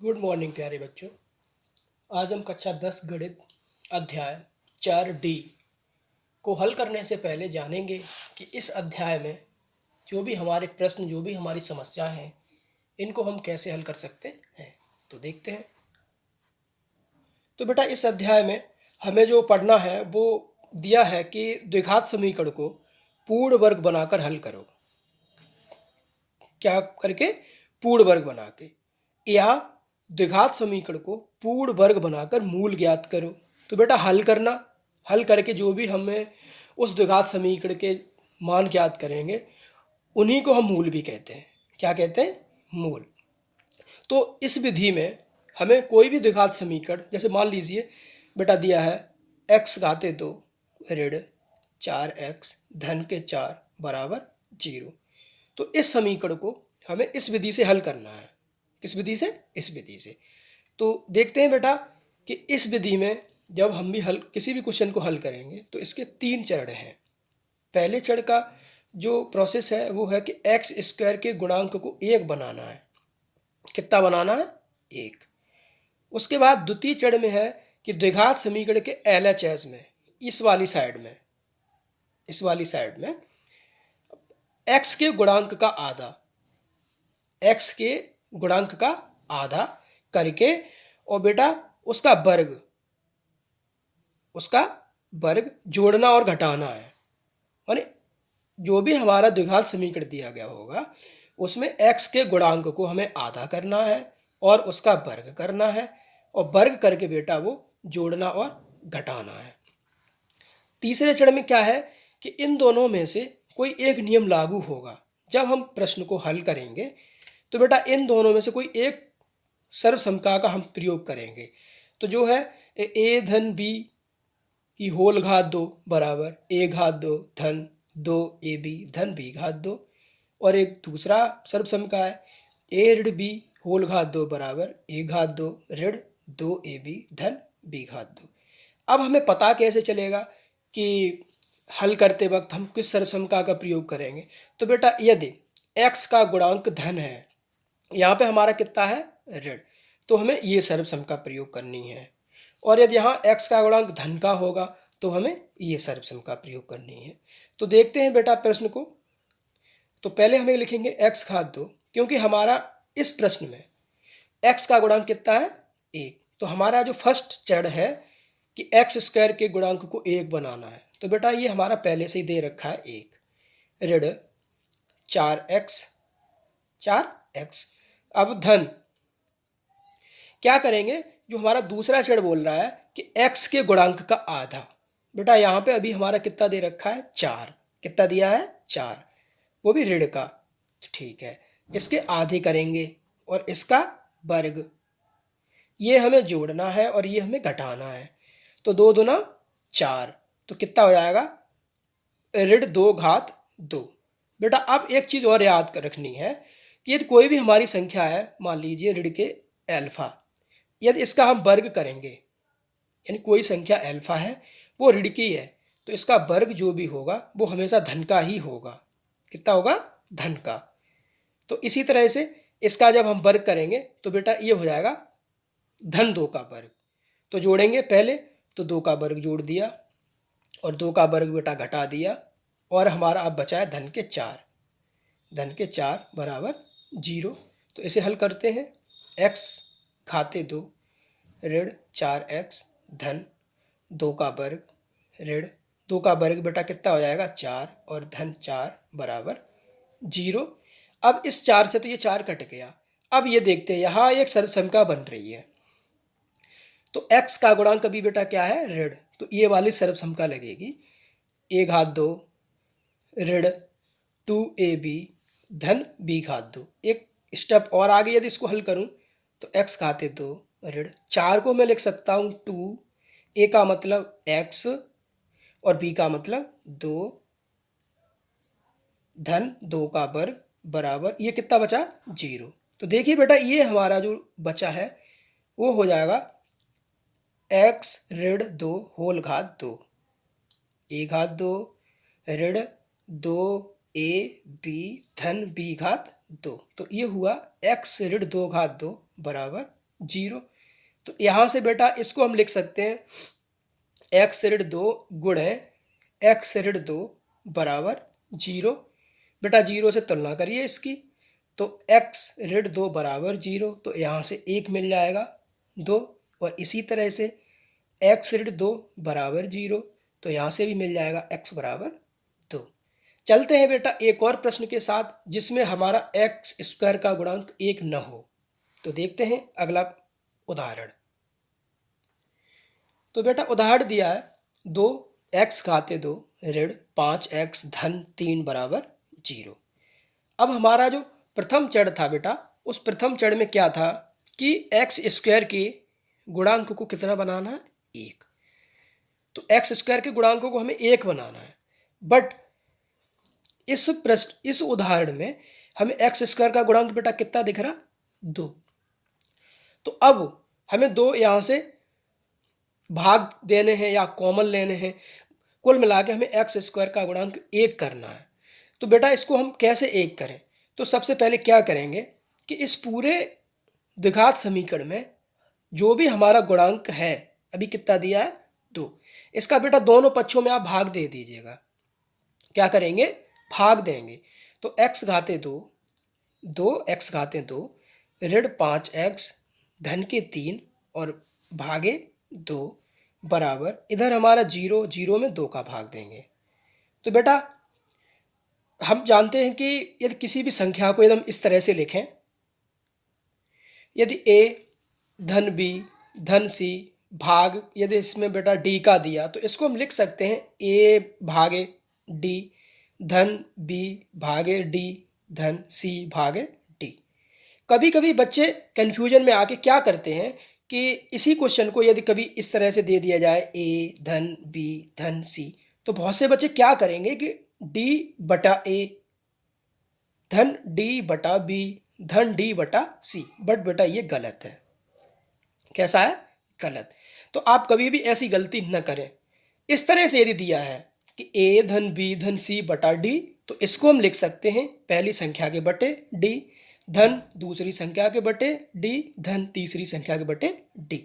Good morning प्यारे बच्चों। आज हम कक्षा 10 गणित अध्याय 4D को हल करने से पहले जानेंगे कि इस अध्याय में जो भी हमारे प्रश्न, जो भी हमारी समस्या हैं, इनको हम कैसे हल कर सकते हैं। तो देखते हैं। तो बेटा, इस अध्याय में हमें जो पढ़ना है वो दिया है कि द्विघात समीकरण को पूर्ण वर्ग बनाकर हल करो। क्या करके? पूर्ण वर्ग बना के, या द्विघात समीकरण को पूर्ण वर्ग बनाकर मूल ज्ञात करो। तो बेटा, हल करके जो भी हमें उस द्विघात समीकरण के मान ज्ञात करेंगे उन्हीं को हम मूल भी कहते हैं। क्या कहते हैं? मूल। तो इस विधि में हमें कोई भी द्विघात समीकरण, जैसे मान लीजिए बेटा दिया है x घाते 2 ऋण 4x धन के 4 बराबर 0। तो इस समीकरण को हमें इस विधि से हल करना है। किस विधि से? इस विधि से। तो देखते हैं बेटा कि इस विधि में जब हम भी किसी भी क्वेश्चन को हल करेंगे तो इसके 3 चरण हैं। पहले चरण का जो प्रोसेस है वो है कि एक्स स्क्वायर के गुणांक को 1 बनाना है। कितना बनाना है? 1। उसके बाद द्वितीय चरण में है कि द्विघात समीकरण के LHS में इस वाली साइड में एक्स के गुणांक का आधा करके और बेटा उसका वर्ग जोड़ना और घटाना है। यानी जो भी हमारा द्विघात समीकरण दिया गया होगा उसमें एक्स के गुणांक को हमें आधा करना है और उसका वर्ग करना है, और वर्ग करके बेटा वो जोड़ना और घटाना है। तीसरे चरण में क्या है कि इन दोनों में से कोई एक नियम लागू होगा। जब हम प्रश्न को हल करेंगे तो बेटा इन दोनों में से कोई एक सर्वसमता का हम प्रयोग करेंगे। तो जो है ए धन बी की होल घात 2 बराबर ए घात 2 धन 2ab धन b घात 2, और एक दूसरा सर्वसमता है ए ऋण बी होल घात 2 बराबर ए घात 2 ऋण 2ab धन b घात 2। अब हमें पता कैसे चलेगा कि हल करते वक्त हम किस सर्वसमता का प्रयोग करेंगे? तो बेटा यदि x का गुणांक धन है, यहाँ पे हमारा कितना है? ऋण, तो हमें ये सर्वसमता प्रयोग करनी है। और यदि यहाँ x का गुणांक धन का होगा तो हमें ये सर्वसमता प्रयोग करनी है। तो देखते हैं बेटा प्रश्न को। तो पहले हमें लिखेंगे x घात 2, क्योंकि हमारा इस प्रश्न में x का गुणांक कितना है? 1। तो हमारा जो फर्स्ट चरण है कि एक्स स्क्वायर के गुणांक को 1 बनाना है। तो बेटा ये हमारा पहले से ही दे रखा है 1 ऋण 4x। अब धन क्या करेंगे? जो हमारा दूसरा चरण बोल रहा है कि x के गुणांक का आधा। बेटा यहाँ पे अभी हमारा कितना दे रखा है? 4। कितना दिया है? 4, वो भी ऋण का। ठीक है, इसके आधे करेंगे और इसका वर्ग। ये हमें जोड़ना है और ये हमें घटाना है। तो 2 दूना 4, तो कितना हो जाएगा? ऋण 2 घात 2। बेटा अब एक चीज़ और याद कर रखनी है कि यदि कोई भी हमारी संख्या है, मान लीजिए ऋण के अल्फा, यदि इसका हम वर्ग करेंगे, यानी कोई संख्या अल्फा है वो ऋण की है, तो इसका वर्ग जो भी होगा वो हमेशा धन का ही होगा। कितना होगा? धन का। तो इसी तरह से इसका जब हम वर्ग करेंगे तो बेटा ये हो जाएगा धन 2 का वर्ग। तो जोड़ेंगे पहले, तो 2 का वर्ग जोड़ दिया और 2 का वर्ग बेटा घटा दिया, और हमारा अब बचा है धन के 4। धन के 4 बराबर 0। तो इसे हल करते हैं। x घाते 2 ऋण 4x धन 2 का वर्ग ऋण 2 का वर्ग बेटा कितना हो जाएगा? 4, और धन 4 बराबर 0। अब इस 4 से तो ये 4 कट गया। अब ये देखते हैं यहाँ एक सर्वसमता बन रही है। तो x का गुणांक अभी बेटा क्या है? ऋण, तो ये वाली सर्वसमता लगेगी a घात 2 ऋण 2ab धन b घात 2। एक स्टेप और आगे यदि इसको हल करूं तो x घाते 2 ऋण 4 को मैं लिख सकता हूं 2, a का मतलब x और b का मतलब 2 धन 2 का वर्ग बराबर ये कितना बचा? 0। तो देखिए बेटा ये हमारा जो बचा है वो हो जाएगा x ऋण 2 होल घात 2 a घात 2 ऋण 2ab धन b घात 2। तो ये हुआ x ऋण 2 घात 2 बराबर 0। तो यहाँ से बेटा इसको हम लिख सकते हैं x ऋण 2 गुणे x ऋण 2 बराबर 0। बेटा 0 से तुलना करिए इसकी, तो x ऋण 2 बराबर 0, तो यहाँ से 1 मिल जाएगा 2, और इसी तरह से x ऋण 2 बराबर 0, तो यहाँ से भी मिल जाएगा x बराबर 2। चलते हैं बेटा एक और प्रश्न के साथ जिसमें हमारा एक्स स्क्वायर का गुणांक 1 न हो। तो देखते हैं अगला उदाहरण। तो बेटा उदाहरण दिया है 2x घाते 2 ऋण 5x धन 3 बराबर 0। अब हमारा जो प्रथम चर था बेटा, उस प्रथम चर में क्या था कि एक्स स्क्वायर के गुणांक को कितना बनाना है, 1। तो एक्स स्क्वायर के गुणांकों को हमें 1 बनाना है, बट इस उदाहरण में हमें एक्स स्क्वायर का गुणांक बेटा कितना दिख रहा, 2। तो अब हमें 2 यहाँ से भाग देने हैं या कॉमन लेने हैं, कुल मिला के हमें एक्स स्क्वायर का गुणांक 1 करना है। तो बेटा इसको हम कैसे 1 करें, तो सबसे पहले क्या करेंगे कि इस पूरे द्विघात समीकरण में जो भी हमारा गुणांक है, अभी कितना दिया है, 2, इसका बेटा दोनों पक्षों में आप भाग दे दीजिएगा। क्या करेंगे, भाग देंगे। तो x घाते 2 2x घाते 2 ऋण 5x धन के 3 और भागे 2 बराबर, इधर हमारा 0 0 में 2 का भाग देंगे। तो बेटा हम जानते हैं कि यदि किसी भी संख्या को यदि हम इस तरह से लिखें, यदि a धन b धन c भाग, यदि इसमें बेटा d का दिया, तो इसको हम लिख सकते हैं a भागे d धन b भागे d धन c भागे d। कभी कभी बच्चे कन्फ्यूजन में आके क्या करते हैं कि इसी क्वेश्चन को यदि कभी इस तरह से दे दिया जाए a धन b धन c, तो बहुत से बच्चे क्या करेंगे कि d बटा a धन d बटा b धन d बटा c, बट बेटा ये गलत है। कैसा है, गलत। तो आप कभी भी ऐसी गलती न करें। इस तरह से यदि दिया है कि a धन b धन c बटा d, तो इसको हम लिख सकते हैं पहली संख्या के बटे d धन दूसरी संख्या के बटे d धन तीसरी संख्या के बटे d।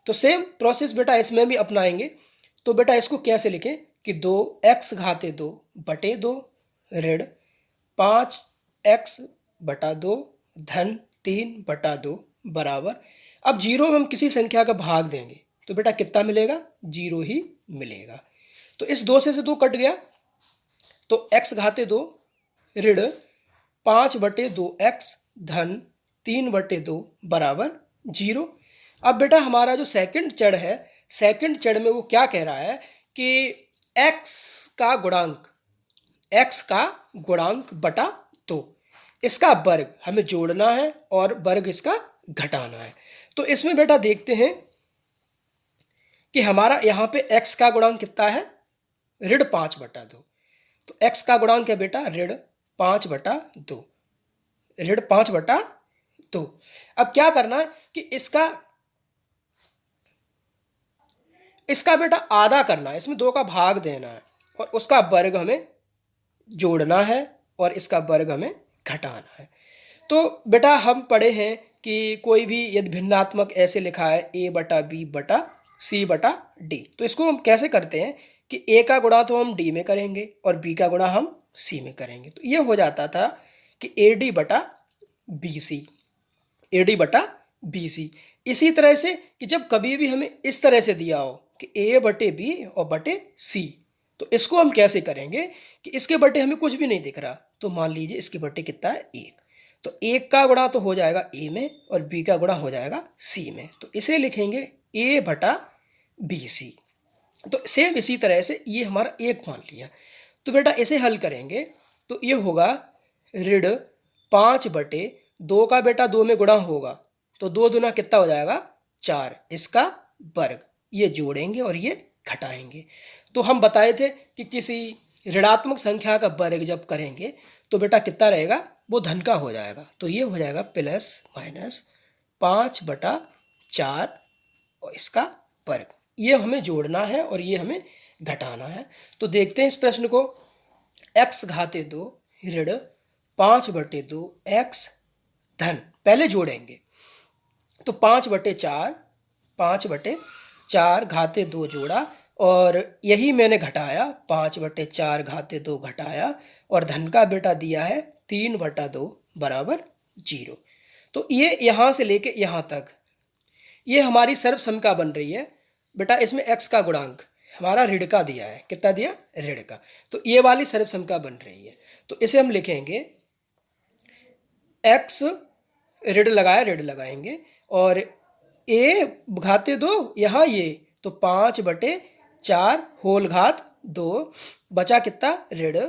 तो सेम प्रोसेस बेटा इसमें भी अपनाएंगे। तो बेटा इसको कैसे लिखें कि 2x घाते 2 बटे 2 ऋण 5x बटा 2 धन 3 बटा 2 बराबर, अब 0 में हम किसी संख्या का भाग देंगे तो बेटा कितना मिलेगा, 0 ही मिलेगा। तो इस 2 से 2 कट गया, तो x घाते 2 ऋण 5 बटे 2x धन 3 बटे 2 बराबर 0। अब बेटा हमारा जो सेकंड चर है, सेकंड चर में वो क्या कह रहा है कि x का गुणांक बटा 2, इसका वर्ग हमें जोड़ना है और वर्ग इसका घटाना है। तो इसमें बेटा देखते हैं कि हमारा यहाँ पे x का गुणांक कितना है, ऋण 5 बटा 2। तो x का गुणांक है बेटा ऋण 5 बटा 2, ऋण 5 बटा 2। अब क्या करना है कि इसका बेटा आधा करना है, इसमें 2 का भाग देना है और उसका वर्ग हमें जोड़ना है और इसका वर्ग हमें घटाना है। तो बेटा हम पढ़े हैं कि कोई भी यदि भिन्नात्मक ऐसे लिखा है a बटा b बटा c बटा d, तो इसको हम कैसे करते हैं कि a का गुणा तो हम d में करेंगे और b का गुणा हम c में करेंगे। तो ये हो जाता था कि ad बटा bc। इसी तरह से कि जब कभी भी हमें इस तरह से दिया हो कि a बटे b और बटे c, तो इसको हम कैसे करेंगे कि इसके बटे हमें कुछ भी नहीं दिख रहा, तो मान लीजिए इसके बटे कितना है, 1। तो 1 का गुणा तो हो जाएगा a में और b का गुणा हो जाएगा c में, तो इसे लिखेंगे a बटा bc। तो सेम इसी तरह से ये हमारा 1 मान लिया। तो बेटा इसे हल करेंगे तो ये होगा ऋण 5 बटे 2 का बेटा 2 में गुणा होगा, तो 2 दूना कितना हो जाएगा, 4, इसका वर्ग, ये जोड़ेंगे और ये घटाएंगे। तो हम बताए थे कि किसी ऋणात्मक संख्या का वर्ग जब करेंगे तो बेटा कितना रहेगा, वो धन का हो जाएगा। तो ये हो जाएगा प्लस माइनस 5 बटा 4 और इसका वर्ग, ये हमें जोड़ना है और ये हमें घटाना है। तो देखते हैं इस प्रश्न को, x घाते 2 ऋण 5 बटे 2 x धन, पहले जोड़ेंगे तो 5/4, 5/4 घाते 2 जोड़ा, और यही मैंने घटाया, 5/4 घाते 2 घटाया, और धन का बेटा दिया है 3/2 बराबर 0। तो ये यहाँ से लेके यहाँ तक ये हमारी सर्वसम बन रही है बेटा। इसमें x का गुणांक हमारा ऋण का दिया है, कितना दिया, ऋण का। तो ये वाली सर्वसम बन रही है। तो इसे हम लिखेंगे x ऋण लगाया, ऋण लगाएंगे, और a घाते 2 यहाँ ये, तो 5/4 होल घात 2, बचा कितना, ऋण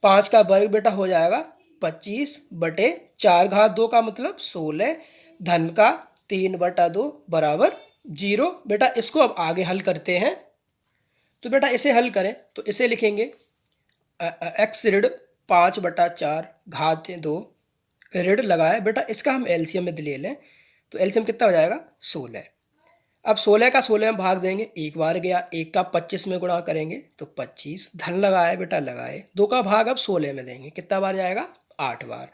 5 का वर्ग बेटा हो जाएगा 25/4 घात 2 का मतलब 16, धन का 3/2 बराबर 0। बेटा इसको अब आगे हल करते हैं। तो बेटा इसे हल करें तो इसे लिखेंगे x ऋण 5/4 घात 2 ऋण लगाए, बेटा इसका हम एलसीएम में ले लें तो एलसीएम कितना हो जाएगा, 16। अब 16 का 16 में भाग देंगे, एक बार गया, 1 का 25 में गुणा करेंगे तो 25, धन लगाए बेटा लगाए, 2 का भाग अब 16 में देंगे, कितना बार जाएगा, 8 बार।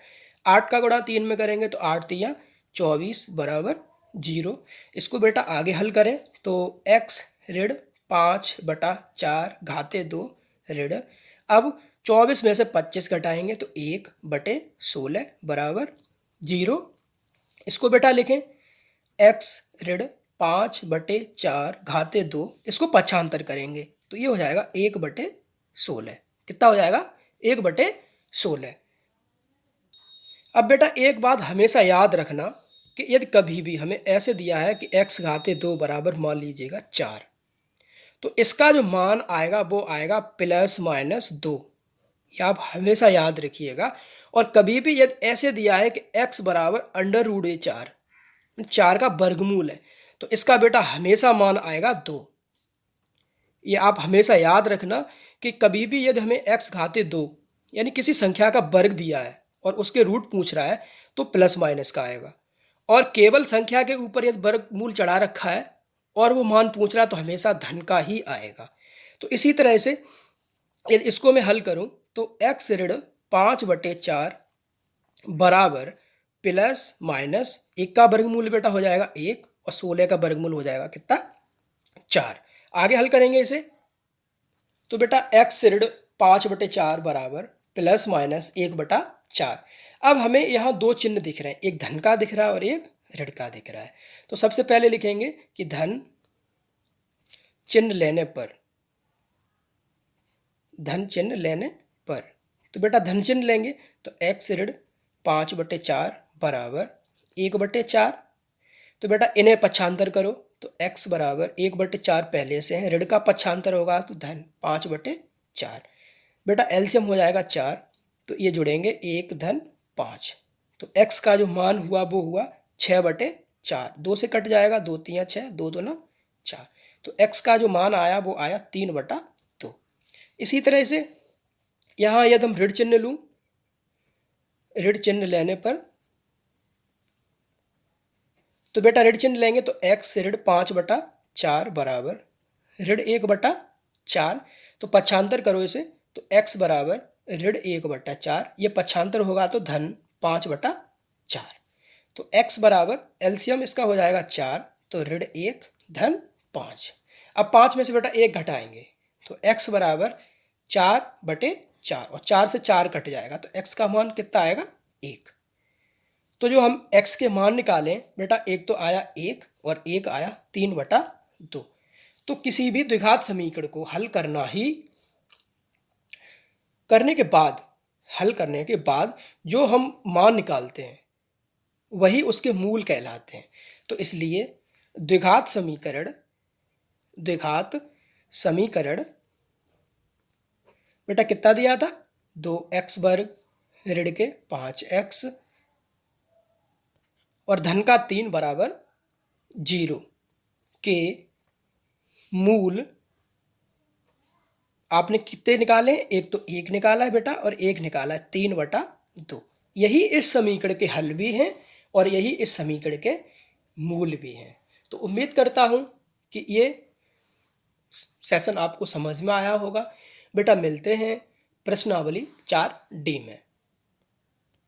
8 का गुणा 3 में करेंगे तो 8 तिया 24 बराबर 0। इसको बेटा आगे हल करें तो x ऋण 5/4 घाते 2 ऋण, अब 24 में से 25 घटाएंगे तो 1/16 बराबर 0। इसको बेटा लिखें x ऋण 5/4 घाते 2, इसको पक्षांतर करेंगे तो ये हो जाएगा 1/16। कितना हो जाएगा, 1/16। अब बेटा एक बात हमेशा याद रखना कि यदि कभी भी हमें ऐसे दिया है कि x घाते 2 बराबर मान लीजिएगा 4, तो इसका जो मान आएगा वो आएगा ±2। ये आप हमेशा याद रखिएगा। और कभी भी यदि ऐसे दिया है कि x बराबर √4, 4 का वर्गमूल है, तो इसका बेटा हमेशा मान आएगा 2। ये आप हमेशा याद रखना कि कभी भी यदि हमें x घाते 2 यानी किसी संख्या का वर्ग दिया है और उसके रूट पूछ रहा है तो प्लस माइनस का आएगा, और केवल संख्या के ऊपर यदि वर्गमूल चढ़ा रखा है और वो मान पूछ रहा है तो हमेशा धन का ही आएगा। तो इसी तरह से यदि इसको मैं हल करूं तो x ऋण 5/4 बराबर प्लस माइनस 1 का वर्गमूल बेटा हो जाएगा 1, और 16 का वर्गमूल हो जाएगा कितना, 4। आगे हल करेंगे इसे तो बेटा x ऋण 5/4 बराबर प्लस माइनस 1/4। अब हमें यहाँ दो चिन्ह दिख रहे हैं, एक धन का दिख रहा है और एक ऋण का दिख रहा है। तो सबसे पहले लिखेंगे कि धन चिन्ह लेने पर, धन चिन्ह लेने पर, तो बेटा धन चिन्ह लेंगे तो x ऋण 5/4 बराबर 1/4। तो बेटा इन्हें पक्षांतर करो तो x बराबर 1/4 पहले से है, ऋण का पक्षांतर होगा तो धन 5/4। बेटा एलसीएम हो जाएगा 4, तो ये जुड़ेंगे 1 धन 5, तो x का जो मान हुआ वो हुआ 6/4, 2 से कट जाएगा, 2 तिया 6, 2 दूना 4, तो x का जो मान आया वो आया 3/2। इसी तरह से यहाँ यदि हम ऋण चिन्ह लूँ, ऋण चिन्ह लेने पर तो बेटा ऋण चिन्ह लेंगे तो x ऋण 5/4 बराबर ऋण 1/4, तो पक्षांतर करो इसे तो x बराबर ऋण 1/4, ये पक्षांतर होगा तो धन 5/4। तो x बराबर एलसीएम इसका हो जाएगा 4, तो ऋण 1 धन 5। अब 5 में से बेटा 1 घटाएंगे तो x बराबर 4/4, और 4 से 4 कट जाएगा तो x का मान कितना आएगा, 1। तो जो हम x के मान निकालें बेटा, एक तो आया 1 और एक आया 3/2। तो किसी भी द्विघात समीकरण को हल करने के बाद जो हम मान निकालते हैं वही उसके मूल कहलाते हैं। तो इसलिए द्विघात समीकरण बेटा कितना दिया था, 2x वर्ग ऋण के 5x और धन का 3 बराबर 0 के मूल आपने कितने निकाले, एक तो 1 निकाला है बेटा और एक निकाला है 3/2। यही इस समीकरण के हल भी हैं और यही इस समीकरण के मूल भी हैं। तो उम्मीद करता हूं कि ये सेशन आपको समझ में आया होगा। बेटा मिलते हैं प्रश्नावली 4D में।